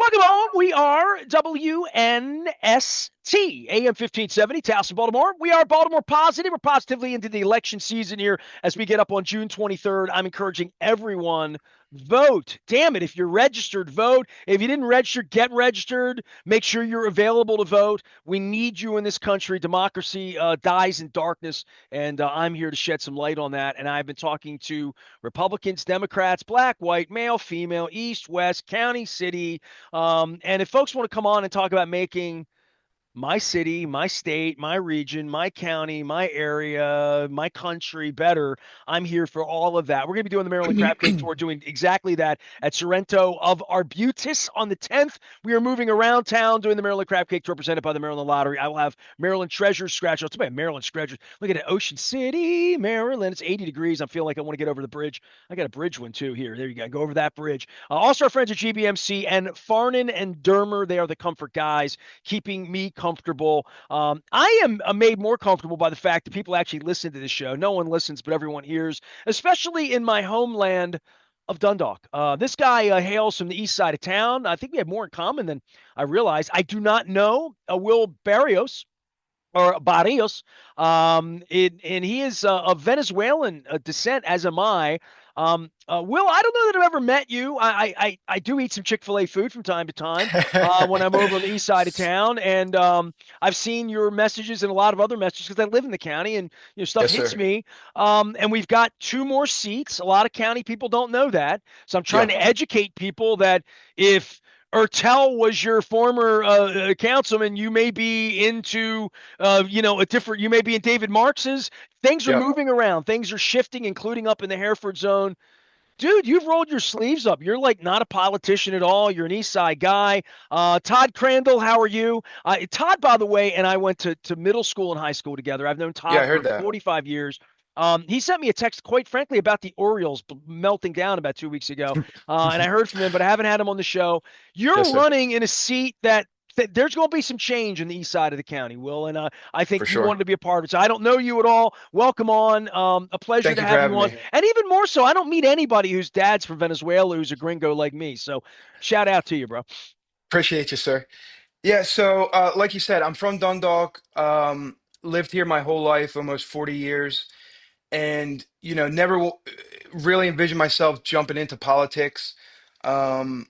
Welcome home. We are WNST, AM 1570, Towson, Baltimore. We are Baltimore positive. We're positively into the election season here as we get up on June 23rd. I'm encouraging everyone, vote. Damn it. If you're registered, vote. If you didn't register, get registered. Make sure you're available to vote. We need you in this country. Democracy dies in darkness, and I'm here to shed some light on that. And I've been talking to Republicans, Democrats, black, white, male, female, east, west, county, city. And if folks want to come on and talk about making my city, my state, my region, my county, my area, my country better, I'm here for all of that. We're going to be doing the Maryland Crab Cake Tour, doing exactly that at Sorrento of Arbutus on the 10th. We are moving around town doing the Maryland Crab Cake Tour presented by the Maryland Lottery. I will have Maryland Treasures scratch. It's about Maryland Treasures. Look at it, Ocean City, Maryland. It's 80 degrees. I'm feeling like I want to get over the bridge. I got a bridge one too here. There you go. Go over that bridge. Also, our friends at GBMC and Farnan and Dermer, they are the comfort guys, keeping me comfortable. I am made more comfortable by the fact that people actually listen to this show. No one listens, but everyone hears, especially in my homeland of Dundalk. This guy hails from the east side of town. I think we have more in common than I realized. I do not know Will Barrios or Barrios, and he is of Venezuelan descent, as am I. Will, I don't know that I've ever met you. I do eat some Chick-fil-A food from time to time when I'm over on the east side of town, and I've seen your messages and a lot of other messages because I live in the county, and stuff Yes, hits sir. me. And we've got two more seats. A lot of county people don't know that, so I'm trying Yeah. to educate people that if Ertel was your former councilman, you may be into, a different, you may be in David Marks's. Things are Yeah. moving around. Things are shifting, including up in the Hereford zone. Dude, you've rolled your sleeves up. You're like not a politician at all. You're an East Side guy. Todd Crandall, how are you? Todd, by the way, and I went to middle school and high school together. I've known Yeah, Todd I for heard that. 45 years. He sent me a text, quite frankly, about the Orioles melting down about 2 weeks ago. And I heard from him, but I haven't had him on the show. Yes, You're sir. running in a seat that there's going to be some change in the east side of the county, Will, and I think For you wanted sure. to be a part of it. So I don't know you at all. Welcome on. A pleasure Thank to you for have you having on. me. And even more so, I don't meet anybody whose dad's from Venezuela who's a gringo like me. So shout out to you, bro. Appreciate you, sir. Yeah, so like you said, I'm from Dundalk. Lived here my whole life, almost 40 years, and never really envisioned myself jumping into politics. Um,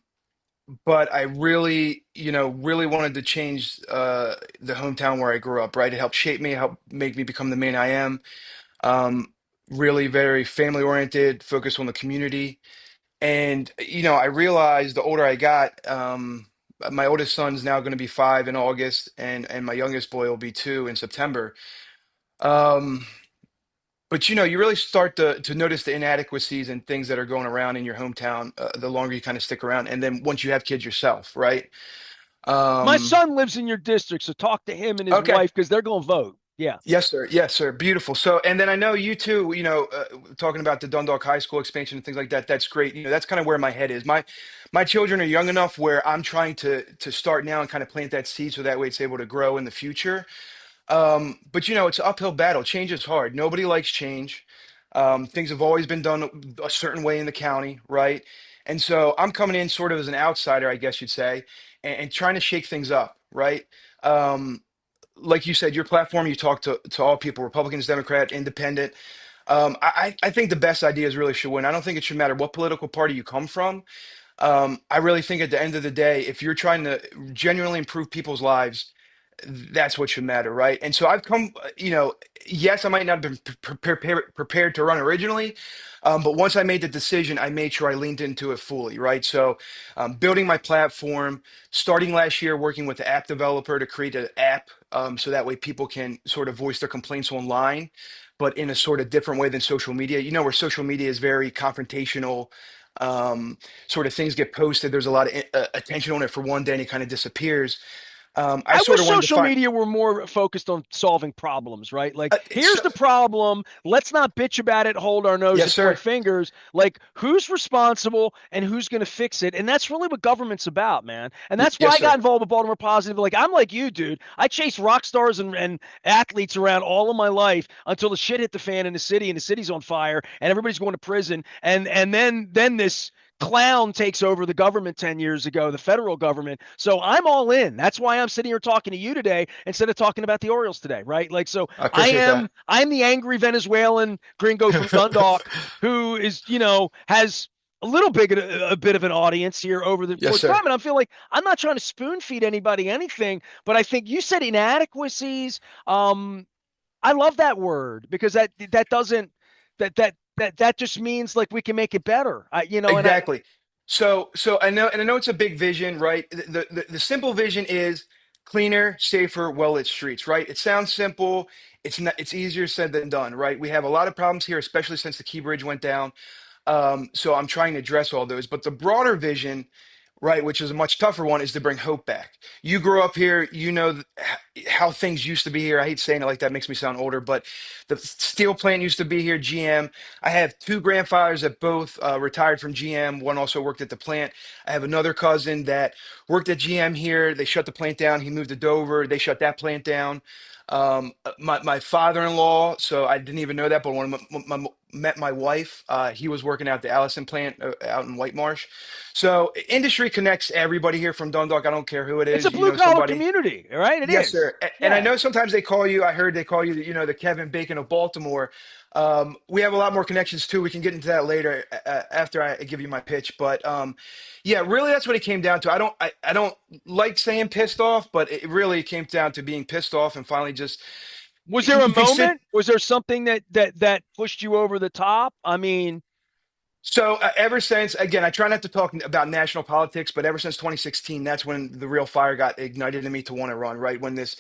but I really, really wanted to change the hometown where I grew up, right? It helped shape me, helped make me become the man I am. Um, Really very family oriented, focused on the community. And, I realized the older I got, my oldest son's now going to be 5 in August, and my youngest boy will be 2 in September. Um, but, you really start to notice the inadequacies and things that are going around in your hometown the longer you kind of stick around. And then once you have kids yourself, right? My Um, son lives in your district, so talk to him and his okay. wife because they're going to vote. Yeah. Yes, sir. Yes, sir. Beautiful. So, and then I know you too, talking about the Dundalk High School expansion and things like that. That's great. That's kind of where my head is. My children are young enough where I'm trying to start now and kind of plant that seed so that way it's able to grow in the future. But it's an uphill battle. Change is hard. Nobody likes change. Things have always been done a certain way in the county, right? And so I'm coming in sort of as an outsider, I guess you'd say, and trying to shake things up, right? Um, like you said, your platform, you talk to all people, Republicans, Democrat, Independent. I think the best ideas really should win. I don't think it should matter what political party you come from. I really think at the end of the day, if you're trying to genuinely improve people's lives, that's what should matter, right? And so I've come, yes, I might not have been prepared to run originally, but once I made the decision, I made sure I leaned into it fully, right? So, building my platform, starting last year, working with the app developer to create an app, so that way people can sort of voice their complaints online, but in a sort of different way than social media. Where social media is very confrontational. Sort of things get posted. There's a lot of attention on it for one day, and it kind of disappears. I I sort wish of wanted to social find. media were more focused on solving problems, right? Like, here's So, the problem. Let's not bitch about it, hold our nose, yes, and point sir. fingers. Like, who's responsible and who's going to fix it? And that's really what government's about, man. And that's why Yes, I got sir. involved with Baltimore Positive. Like, I'm like you, dude. I chased rock stars and athletes around all of my life until the shit hit the fan in the city and the city's on fire and everybody's going to prison. And then this clown takes over the government 10 years ago, the federal government. So I'm all in. That's why I'm sitting here talking to you today instead of talking about the Orioles today, right? Like, so I appreciate that. I'm the angry Venezuelan gringo from Dundalk who is, has a bit of an audience here over the Yes, course of sir. time. And I feel like I'm not trying to spoon feed anybody anything, but I think you said inadequacies. I love that word because that doesn't that just means like we can make it better. And I Exactly. So I know it's a big vision, right? The simple vision is cleaner, safer, well-lit streets, right? It sounds simple. It's not, it's easier said than done, right? We have a lot of problems here, especially since the Key Bridge went down. So I'm trying to address all those. But the broader vision, right, which is a much tougher one, is to bring hope back. You grew up here, you know how things used to be here. I hate saying it like that, makes me sound older, but the steel plant used to be here, GM. I have two grandfathers that both retired from GM. One also worked at the plant. I have another cousin that worked at GM here. They shut the plant down. He moved to Dover. They shut that plant down. My father-in-law, so I didn't even know that, but when met my wife, he was working out the Allison plant out in White Marsh. So industry connects everybody here from Dundalk. I don't care who it It's a is. You blue know collar somebody. community, right? It Yes, is. sir. And I Yeah. know sometimes they call you. I heard they call you, the Kevin Bacon of Baltimore. We have a lot more connections too. We can get into that later after I give you my pitch. But yeah, really, that's what it came down to. I don't like saying pissed off, but it really came down to being pissed off and finally just Was there a you can sit. moment? Was there something that pushed you over the top? I mean, So ever since, again, I try not to talk about national politics, but ever since 2016, that's when the real fire got ignited in me to want to run. Right when this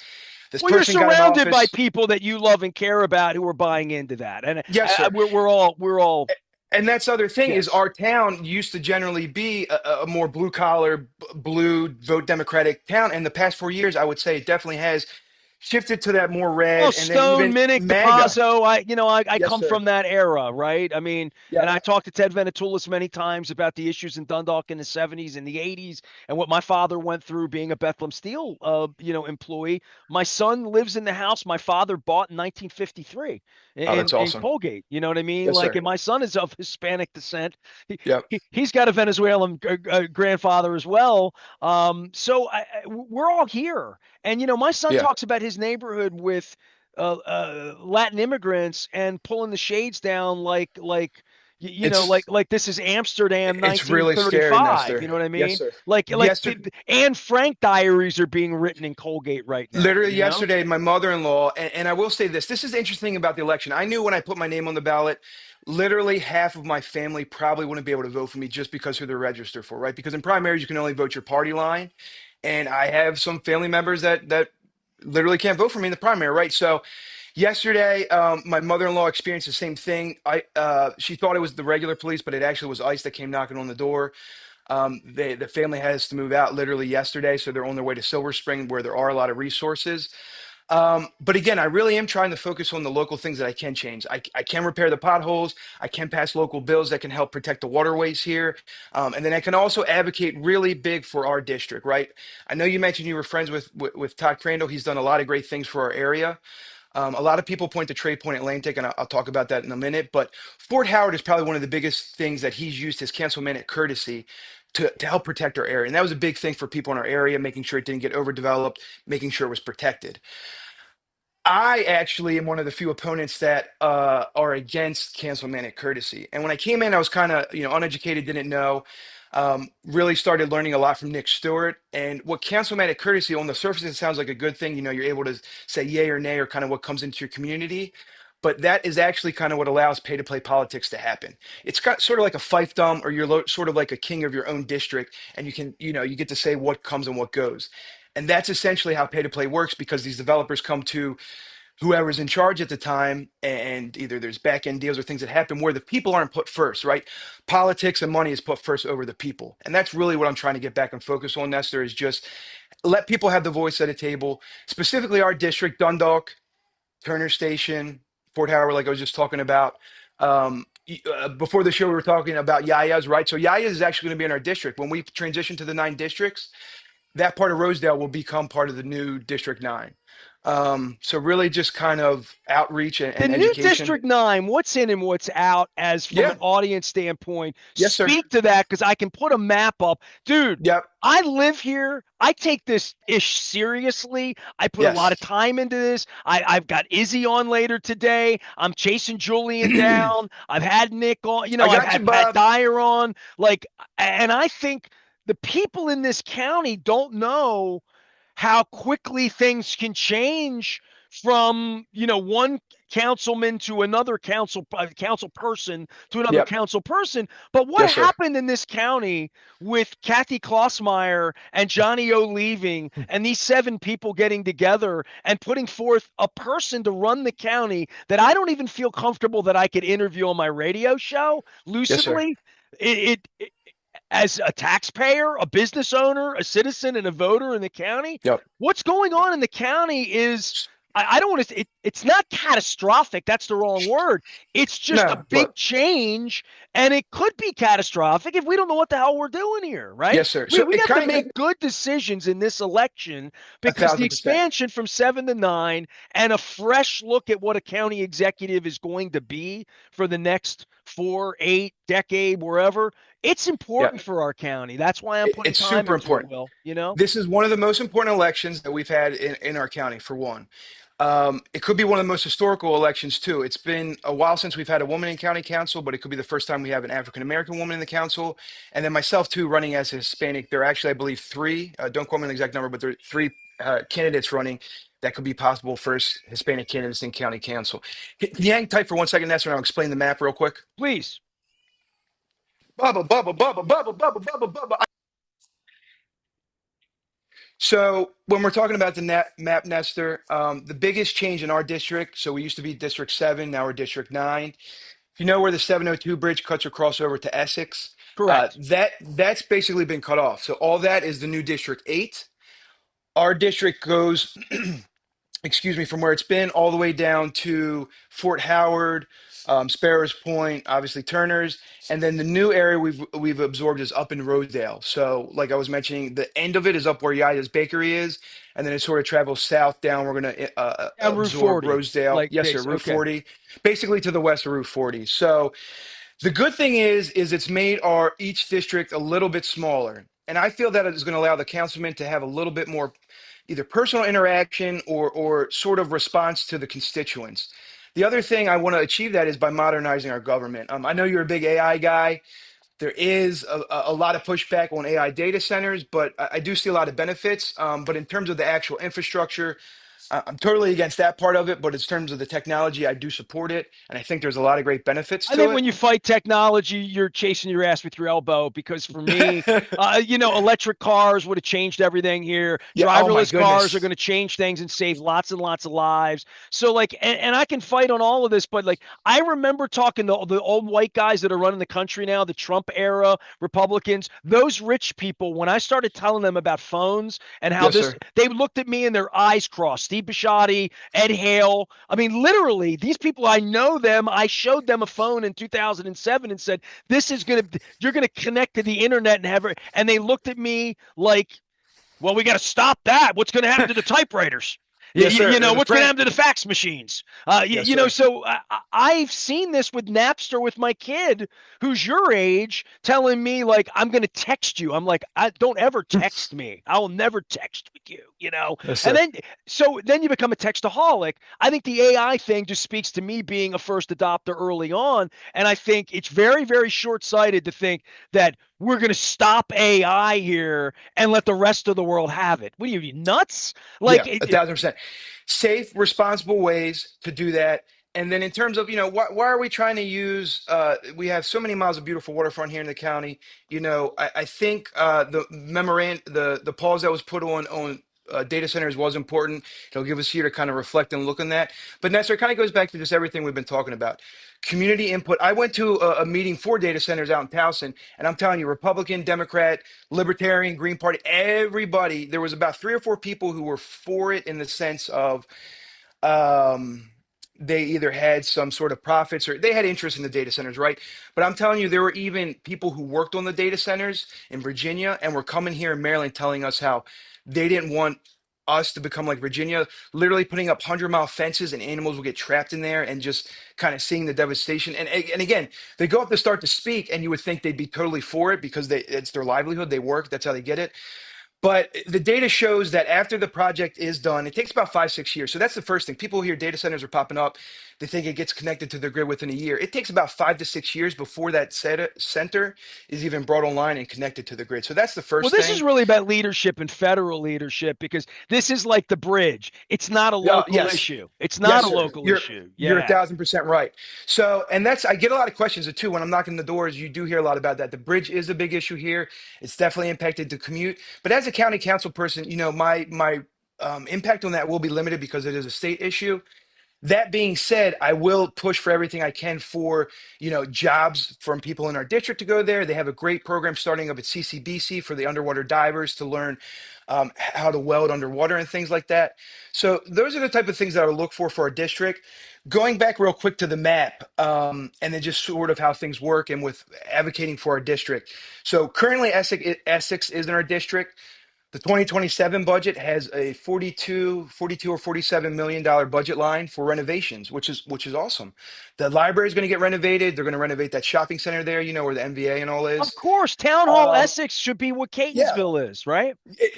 well, you're person got in surrounded by office. people that you love and care about who are buying into that, and Yes, sir. we're all And that's the other thing is yes. our town used to generally be a more blue collar, blue vote Democratic town. And the past 4 years, I would say it definitely has shifted to that more Well, red, and then Stone, even Minnick, MAGA. DePazzo, I Yes, come sir. from that era, right? I mean, Yeah. and I talked to Ted Venetoulis many times about the issues in Dundalk in the 70s and the 80s and what my father went through being a Bethlehem Steel, employee. My son lives in the house my father bought in 1953 Oh, in, that's in awesome. Colgate. You know what I mean? Yes, Like, sir. and my son is of Hispanic descent. Yep. He's got a Venezuelan grandfather as well. We're all here. And, my son Yeah. talks about his neighborhood with Latin immigrants and pulling the shades down It's like this is Amsterdam it's really scary, 1935. You Nestor. know what I Yes, mean? sir. Like Yes, sir. Anne Frank diaries are being written in Colgate right now. Literally yesterday, my mother-in-law, and I will say this, this is interesting about the election. I knew when I put my name on the ballot, literally half of my family probably wouldn't be able to vote for me just because who they're registered for, right? Because in primaries, you can only vote your party line. And I have some family members that literally can't vote for me in the primary, right? So yesterday, my mother-in-law experienced the same thing. She thought it was the regular police, but it actually was ICE that came knocking on the door. The family has to move out literally yesterday, so they're on their way to Silver Spring, where there are a lot of resources. But again, I really am trying to focus on the local things that I can change. I can repair the potholes. I can pass local bills that can help protect the waterways here. And then I can also advocate really big for our district, right? I know you mentioned you were friends with Todd Crandall. He's done a lot of great things for our area. A lot of people point to Trade Point Atlantic, and I'll talk about that in a minute. But Fort Howard is probably one of the biggest things that he's used his councilman courtesy to help protect our area. And that was a big thing for people in our area, making sure it didn't get overdeveloped, making sure it was protected. I actually am one of the few opponents that are against councilmanic courtesy. And when I came in, I was kind of, uneducated, didn't know. Really started learning a lot from Nick Stewart. And what councilmanic courtesy on the surface, it sounds like a good thing. You're able to say yay or nay or kind of what comes into your community. But that is actually kind of what allows pay to play politics to happen. It's got sort of like a fiefdom, or you're sort of like a king of your own district, and you can, you get to say what comes and what goes. And that's essentially how pay to play works, because these developers come to whoever's in charge at the time, and either there's back end deals or things that happen where the people aren't put first, right? Politics and money is put first over the people. And that's really what I'm trying to get back and focus on, Nestor, is just let people have the voice at a table, specifically our district, Dundalk, Turner Station, Fort Howard, like I was just talking about. Before the show, we were talking about Yaya's, right? So Yaya is actually going to be in our district. When we transition to the 9 districts, that part of Rosedale will become part of the new District 9. So really just kind of outreach The and new education. District 9, what's in and what's out as from an Yeah. audience standpoint? Yes, sir. Speak to that because I can put a map up. Dude, Yep. I live here. I take this ish seriously. I put a lot Yes. of time into this. I've got Izzy on later today. I'm chasing Julian down. I've had Nick on. I I've got you, had Pat Bob. Dyer on. Like, and I think the people in this county don't know how quickly things can change from one councilman to another council person to another Yep. council person. But what Yes, sir. happened in this county with Kathy Klossmeyer and Johnny O leaving and these 7 people getting together and putting forth a person to run the county that I don't even feel comfortable that I could interview on my radio show Yes, sir. lucidly? It as a taxpayer, a business owner, a citizen, and a voter in the county, Yep. what's going on in the county is I don't want to. It's not catastrophic. That's the wrong word. It's just a No, big look. change, and it could be catastrophic if we don't know what the hell we're doing here. Right? Yes, sir. We So we it have to kind of make good decisions in this election a because the thousand percent. expansion from 7 to 9 and a fresh look at what a county executive is going to be for the next 4, 8 decade, wherever. It's Yeah. important for our county. That's why I'm putting It's time super into it, important. Will, you know? This is one of the most important elections that we've had in our county, for one. It could be one of the most historical elections, too. It's been a while since we've had a woman in county council, but it could be the first time we have an African American woman in the council. And then myself, too, running as a Hispanic. There are actually, I believe, three, don't quote me on the exact number, but there are three candidates running that could be possible first Hispanic candidates in county council. Can you hang tight for 1 second, Nestor, and I'll explain the map real quick? Please. Bubba, bubba, bubba, bubba, bubba, bubba, bubba. So when we're talking about the map, Nestor, the biggest change in our district, so we used to be District 7, now we're District 9. If you know where the 702 bridge cuts across over to Essex, Correct. that's basically been cut off. So all that is the new District 8. Our district goes excuse me, from where it's been all the way down to Fort Howard, Sparrows Point, obviously Turner's, and then the new area we've absorbed is up in Rosedale. So, like I was mentioning, the end of it is up where Yaida's Bakery is, and then it sort of travels south down. We're going to And Route absorb 40. Rosedale, Like yes, sir, base. Route Okay. 40, basically to the west of Route 40. So the good thing is it's made our each district a little bit smaller. And I feel that it is going to allow the councilman to have a little bit more either personal interaction or sort of response to the constituents. The other thing I want to achieve that is by modernizing our government. I know you're a big AI guy. There is a lot of pushback on AI data centers, but I do see a lot of benefits. But in terms of the actual infrastructure, I'm totally against that part of it. But in terms of the technology, I do support it. And I think there's a lot of great benefits I to think it. when you fight technology, you're chasing your ass with your elbow because for me, electric cars would have changed everything here. Yeah. Oh, my Driverless cars are goodness. going to change things and save lots and lots of lives. So, like, and I can fight on all of this, but like, I remember talking to the old white guys that are running the country now, the Trump era Republicans, those rich people, when I started telling them about phones and how Yes, this, sir. they looked at me and their eyes crossed. Steve Bisciotti, Ed Hale. I mean, literally, these people, I know them. I showed them a phone in 2007 and said, you're going to connect to the internet and have it. And they looked at me like, well, we got to stop that. What's going to happen to the typewriters? Yes, sir. The What's going to print. happen to the fax machines? Yes, sir. So I've seen this with Napster with my kid who's your age telling me, like, I'm going to text you. I'm like, don't ever text me. I will never text with you. Yes, And sir. then you become a textaholic. I think the AI thing just speaks to me being a first adopter early on. And I think it's very, very short sighted to think that we're going to stop AI here and let the rest of the world have it. What are you nuts? Yeah, Like, 1,000%. Safe, responsible ways to do that. And then in terms of, why are we trying to use, we have so many miles of beautiful waterfront here in the county. I think the pause that was put on data centers was important. It'll give us here to kind of reflect and look on that. But Nestor, it kind of goes back to just everything we've been talking about. Community input. I went to a meeting for data centers out in Towson, and I'm telling you, Republican, Democrat, Libertarian, Green Party, everybody, there was about three or four people who were for it in the sense of, um, they either had some sort of profits or they had interest in the data centers, right? But I'm telling you, there were even people who worked on the data centers in Virginia and were coming here in Maryland telling us how they didn't want us to become like Virginia, literally putting up 100-mile fences and animals will get trapped in there and just kind of seeing the devastation. And again, they go up to start to speak and you would think they'd be totally for it because it's their livelihood. They work. That's how they get it. But the data shows that after the project is done, it takes about 5, 6 years. So that's the first thing. People hear data centers are popping up. They think it gets connected to their grid within a year. It takes about 5 to 6 years before that center is even brought online and connected to the grid. So that's the Well, first this is thing. really about leadership and federal leadership because this is like the bridge. It's not a local Yes. issue. It's not Yes, a sir. local You're issue. you're a Yeah. 1,000% right. So, and that's I get a lot of questions too when I'm knocking the doors. You do hear a lot about that. The bridge is a big issue here. It's definitely impacted the commute. But as a county council person, my impact on that will be limited because it is a state issue. That being said, I will push for everything I can for, jobs from people in our district to go there. They have a great program starting up at CCBC for the underwater divers to learn how to weld underwater and things like that. So those are the type of things that I would look for our district. Going back real quick to the map, and then just sort of how things work and with advocating for our district. So currently Essex is in our district. The 2027 budget has a 42 or $47 million budget line for renovations, which is awesome. The library is going to get renovated. They're going to renovate that shopping center there, where the MVA and all Of is. course, Town Hall Um, Essex should be what yeah, Catonsville is, right?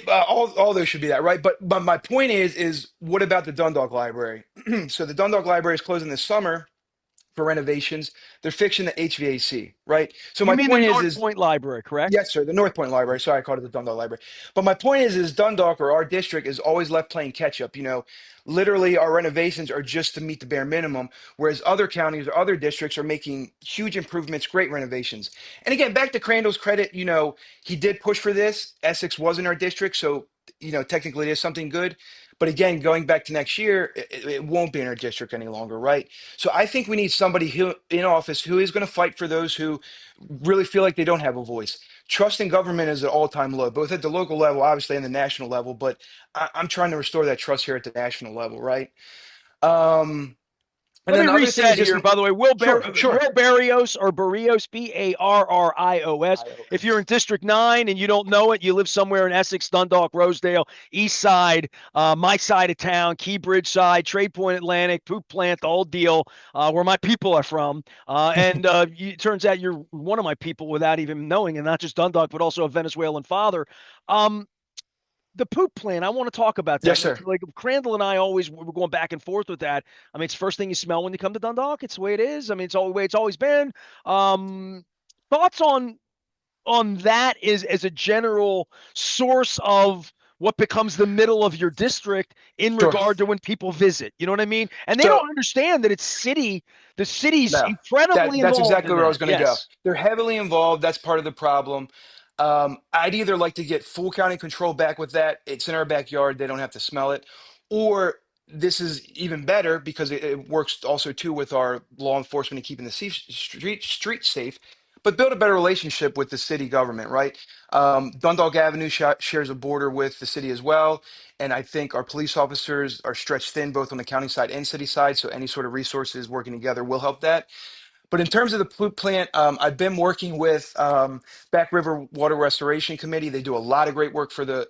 all those should be that, right? But my point is what about the Dundalk Library? So the Dundalk Library is closing this summer for renovations. They're fixing the HVAC, right? So You my mean the point North is Point Library, correct? yes, sir. The North Point Library. Sorry, I called it the Dundalk Library. But my point is Dundalk or our district is always left playing catch up. Literally our renovations are just to meet the bare minimum, whereas other counties or other districts are making huge improvements, great renovations. And again, back to Crandall's credit, he did push for this. Essex was in our district, so technically it is something good. But again, going back to next year, it won't be in our district any longer, right? So I think we need somebody who in office who is going to fight for those who really feel like they don't have a voice. Trust in government is at all-time low, both at the local level, obviously, and the national level. But I'm trying to restore that trust here at the national level, right? Um, and Let then me the other thing is reset just here. By the way, sure, sure. Will Barrios or Barrios, Barrios. If you're in iOS. District 9 and you don't know it, you live somewhere in Essex, Dundalk, Rosedale, East Side, my side of town, Key Bridge side, Trade Point Atlantic, Poop Plant, the whole deal, where my people are from. It turns out you're one of my people without even knowing, and not just Dundalk, but also a Venezuelan father. Um, the poop plan, I want to talk about that. Yes, sir. Like Crandall and I always were going back and forth with that. I mean, it's the first thing you smell when you come to Dundalk. It's the way it is. I mean, it's all the way it's always been. Um, Thoughts on that is as a general source of what becomes the middle of your district in Sure. regard to when people visit. You know what I mean? And they So don't understand that the city's no, incredibly that's involved exactly in where I was that. going to go. Yes. They're heavily involved. That's part of the problem. I'd either like to get full county control back with that. It's in our backyard. They don't have to smell it. Or this is even better because it works also too with our law enforcement and keeping the street safe. But build a better relationship with the city government, right? Dundalk Avenue shares a border with the city as well. And I think our police officers are stretched thin both on the county side and city side. So any sort of resources working together will help that. But in terms of the poop plant, I've been working with Back River Water Restoration Committee. They do a lot of great work for the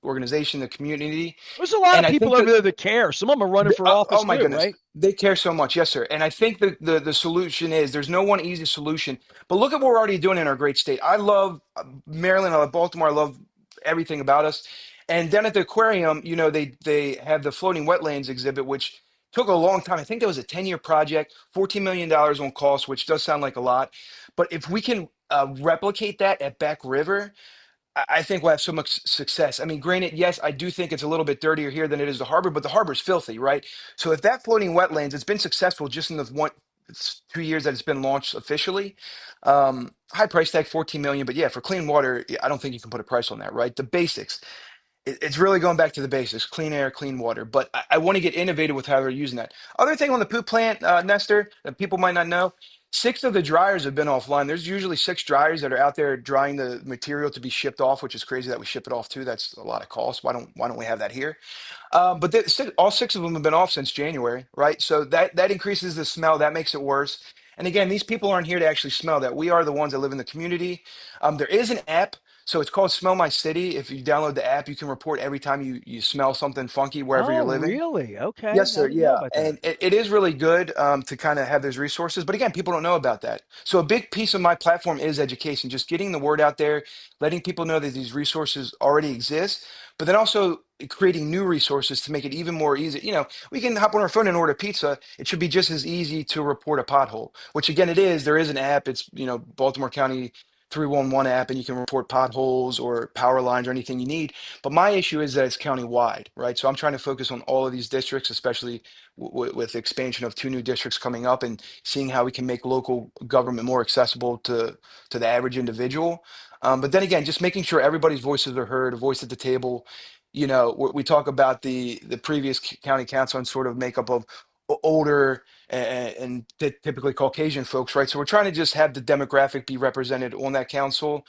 organization, the community, There's a lot and of I people think over that there that care. Some of them are running for oh office my too, goodness, right? they care so much. Yes, sir. And I think the solution is there's no one easy solution. But look at what we're already doing in our great state. I love Maryland. I love Baltimore. I love everything about us. And then at the aquarium, they have the floating wetlands exhibit, which took a long time. I think that was a 10-year project, $14 million on cost, which does sound like a lot. But if we can replicate that at Back River, I think we'll have so much success. I mean, granted, yes, I do think it's a little bit dirtier here than it is the harbor, but the harbor's filthy, right? So if that floating wetlands, it's been successful just in the 2 years that it's been launched officially. High price tag, 14 million, but yeah, for clean water, I don't think you can put a price on that, right? The basics. It's really going back to the basics: clean air, clean water. But I want to get innovative with how they're using that. Other thing on the poop plant, Nestor, that people might not know. Six of the dryers have been offline. There's usually six dryers that are out there drying the material to be shipped off, which is crazy that we ship it off too. That's a lot of cost. Why don't we have that here? All six of them have been off since January, right? So that increases the smell. That makes it worse. And again, these people aren't here to actually smell that. We are the ones that live in the community. There is an app, so it's called Smell My City. If you download the app, you can report every time you smell something funky wherever you're Oh, living. really? Okay. Yes, I sir. didn't know Yeah. about that. And it is really good to kind of have those resources. But again, people don't know about that. So a big piece of my platform is education, just getting the word out there, letting people know that these resources already exist, but then also creating new resources to make it even more easy. We can hop on our phone and order pizza. It should be just as easy to report a pothole, which again, it is. There is an app. It's, Baltimore County 311 app, and you can report potholes or power lines or anything you need. But my issue is that it's county-wide, right? So I'm trying to focus on all of these districts, especially with the expansion of two new districts coming up, and seeing how we can make local government more accessible to the average individual. But then again, just making sure everybody's voices are heard, a voice at the table. We talk about the previous county council and sort of makeup of older and typically Caucasian folks, right? So we're trying to just have the demographic be represented on that council,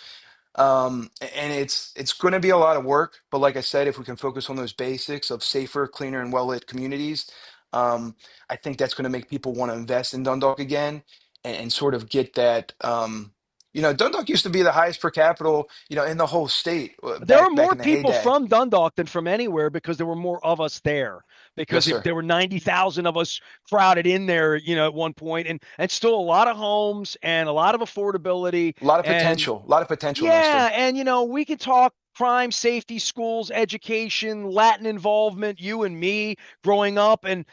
and it's going to be a lot of work, but like I said, if we can focus on those basics of safer, cleaner, and well-lit communities, I think that's going to make people want to invest in Dundalk again, and sort of get that. Dundalk used to be the highest per capita, in the whole state, There are back more in the people heyday. from Dundalk than from anywhere because there were more of us there. Yes, Because sir. there were 90,000 of us crowded in there, at one point, and still a lot of homes and a lot of affordability. And A lot of potential, yeah, Nestor. and we can talk crime, safety, schools, education, Latin involvement, you and me growing up and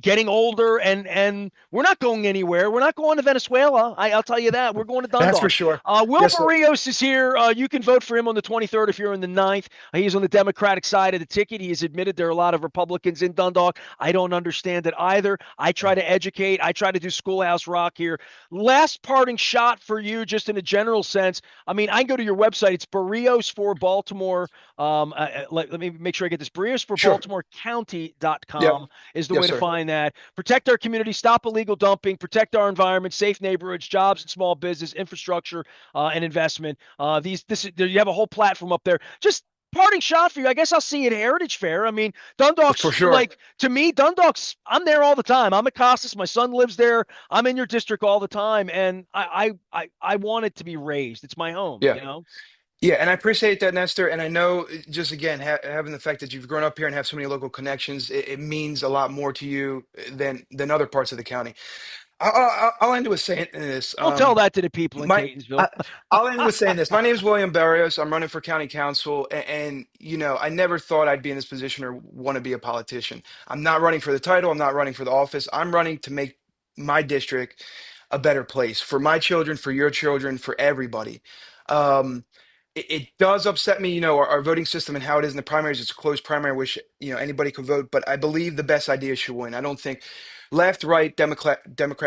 getting older, and we're not going anywhere. We're not going to Venezuela. I'll tell you that. We're going to That's for Dundalk. sure. Will Yes, sir. Barrios is here. You can vote for him on the 23rd if you're in the ninth. He's on the Democratic side of the ticket. He has admitted there are a lot of Republicans in Dundalk. I don't understand it either. I try to educate. I try to do schoolhouse rock here. Last parting shot for you, just in a general sense. I mean, I can go to your website. It's Barrios for Baltimore. Let me make sure I get this. Barrios for Sure. Baltimore Yep. County.com is the Yes, way to sir. find that. Protect our community, stop illegal dumping, protect our environment, safe neighborhoods, jobs and small business, infrastructure, and investment. You have a whole platform up there. Just parting shot for you. I guess I'll see you at Heritage Fair. I mean, For Dundalk's sure. like, to me, Dundalk's, I'm there all the time. I'm at Costas. My son lives there. I'm in your district all the time. And I want it to be raised. It's my home, Yeah. you know? Yeah, and I appreciate that, Nestor. And I know, just again, having the fact that you've grown up here and have so many local connections, it means a lot more to you than other parts of the county. I'll end with saying this. Don't tell that to the people in My I, Catonsville. I'll end with saying this. My name is William Barrios. I'm running for county council, and I never thought I'd be in this position or want to be a politician. I'm not running for the title. I'm not running for the office. I'm running to make my district a better place for my children, for your children, for everybody. Um, it does upset me, our voting system and how it is in the primaries. It's a closed primary. I wish, anybody could vote, but I believe the best idea should win. I don't think left, right, Democrat,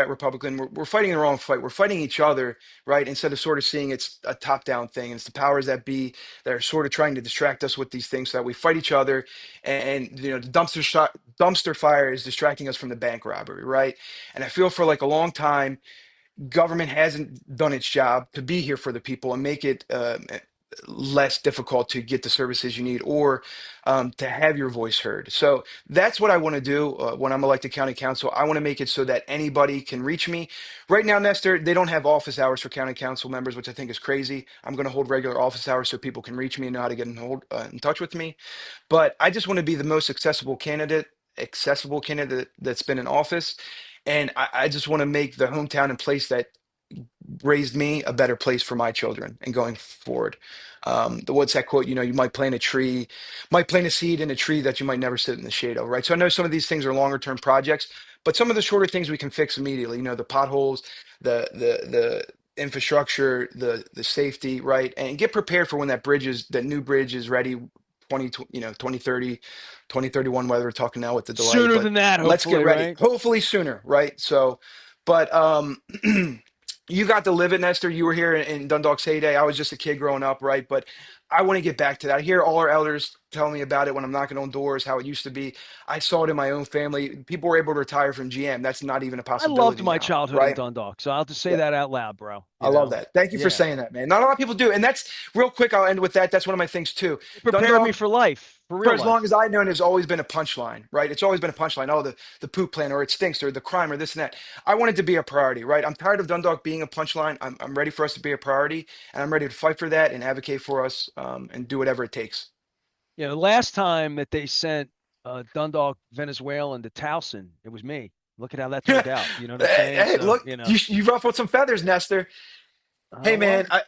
Republican. We're fighting the wrong fight. We're fighting each other, right? Instead of sort of seeing it's a top-down thing. It's the powers that be that are sort of trying to distract us with these things so that we fight each other. And the dumpster fire is distracting us from the bank robbery, right? And I feel for like a long time government hasn't done its job to be here for the people and make it less difficult to get the services you need, or to have your voice heard. So that's what I want to do when I'm elected county council. I want to make it so that anybody can reach me. Right now, Nestor, they don't have office hours for county council members, which I think is crazy. I'm going to hold regular office hours so people can reach me and know how to get in touch with me. But I just want to be the most accessible candidate that's been in office. And I just want to make the hometown and place that raised me a better place for my children and going forward. What's that quote? You might plant a seed in a tree that you might never sit in the shade of, right? So I know some of these things are longer term projects, but some of the shorter things we can fix immediately. The potholes, the infrastructure, the safety, right? And get prepared for when that new bridge is ready. 2030, 2031, whether we're talking now with the delay, Sooner but than that, let's get hopefully, ready. right? Hopefully sooner, right? So, but you got to live it, Nestor. You were here in Dundalk's heyday. I was just a kid growing up, right? But I want to get back to that. I hear all our elders telling me about it when I'm knocking on doors, how it used to be. I saw it in my own family. People were able to retire from GM. That's not even a I loved possibility my now, childhood in right? Dundalk, so I'll just say that out loud, bro. I love that. Thank you for Yeah. saying that, man. Not a lot of people do. And that's real quick. I'll end with that. That's one of my things too. It prepared me Dundalk, for life, for for real as long life. as I've known, has always been a punchline, right? It's always been a punchline. Oh, the poop plan, or it stinks, or the crime, or this and that. I want it to be a priority, right? I'm tired of Dundalk being a punchline. I'm ready for us to be a priority, and I'm ready to fight for that and advocate for us, and do whatever it takes. You know, the last time that they sent Dundalk Venezuelan to Towson, it was me. Look at how that turned out. You know what I'm saying? Hey, So, look, you ruffled some feathers, Nestor. Hey man, well,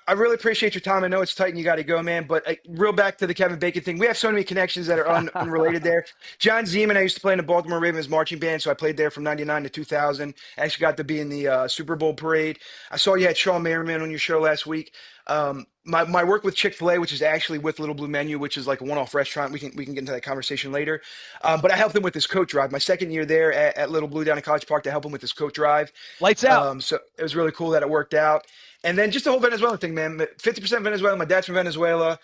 I really appreciate your time. I know it's tight and you got to go, man. But real back to the Kevin Bacon thing. We have so many connections that are unrelated there. John Zeman, I used to play in the Baltimore Ravens marching band, so I played there from '99 to 2000. I actually got to be in the Super Bowl parade. I saw you had Sean Merriman on your show last week. My work with Chick-fil-A, which is actually with Little Blue Menu, which is like a one-off restaurant. We can get into that conversation later. But I helped him with his coat drive. My second year there at Little Blue down in College Park to help him with his coat drive. lights out. So it was really cool that it worked out. And then just the whole Venezuelan thing, man. 50% Venezuela. My dad's from Venezuela.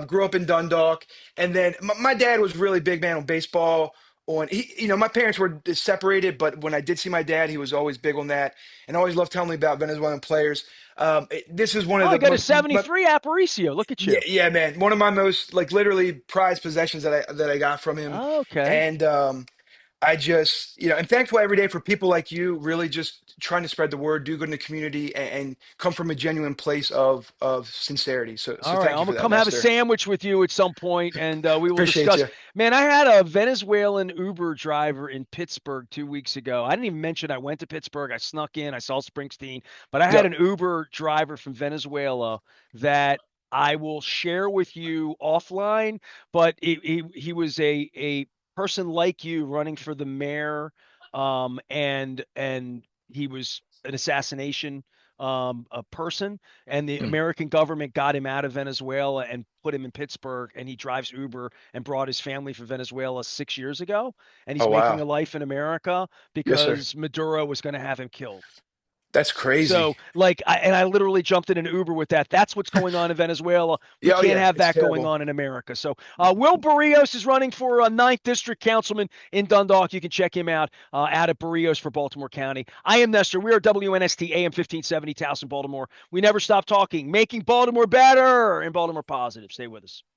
Grew up in Dundalk. And then my dad was really big man on baseball. My parents were separated, but when I did see my dad, he was always big on that, and always loved telling me about Venezuelan players. This is one Oh, of I the got a most, 73 Aparicio. Look at yeah, you. yeah, man. One of my most like literally prized possessions that I got from him, Okay. and I just, and thankful every day for people like you, really just trying to spread the word, do good in the community, and come from a genuine place of sincerity. So All right, thank I'm you gonna for that, come have a Nestor. sandwich with you at some point, and we will Appreciate discuss. you. Man, I had a Venezuelan Uber driver in Pittsburgh 2 weeks ago. I didn't even mention I went to Pittsburgh. I snuck in. I saw Springsteen, but I had Yep. an Uber driver from Venezuela that I will share with you offline. But he was a person like you running for the mayor, and he was an assassination a person, and the Mm. American government got him out of Venezuela and put him in Pittsburgh, and he drives Uber and brought his family from Venezuela 6 years ago, and he's Oh making wow. a life in America Yes, sir. because Maduro was going to have him killed. That's crazy. So, like, I literally jumped in an Uber with that. That's what's going on in Venezuela. We Yeah, oh can't yeah, have it's that going terrible. on in America. So, Will Barrios is running for a 9th District Councilman in Dundalk. You can check him out at Barrios for Baltimore County. I am Nestor. We are WNST AM 1570 Towson, Baltimore. We never stop talking, making Baltimore better and Baltimore positive. Stay with us.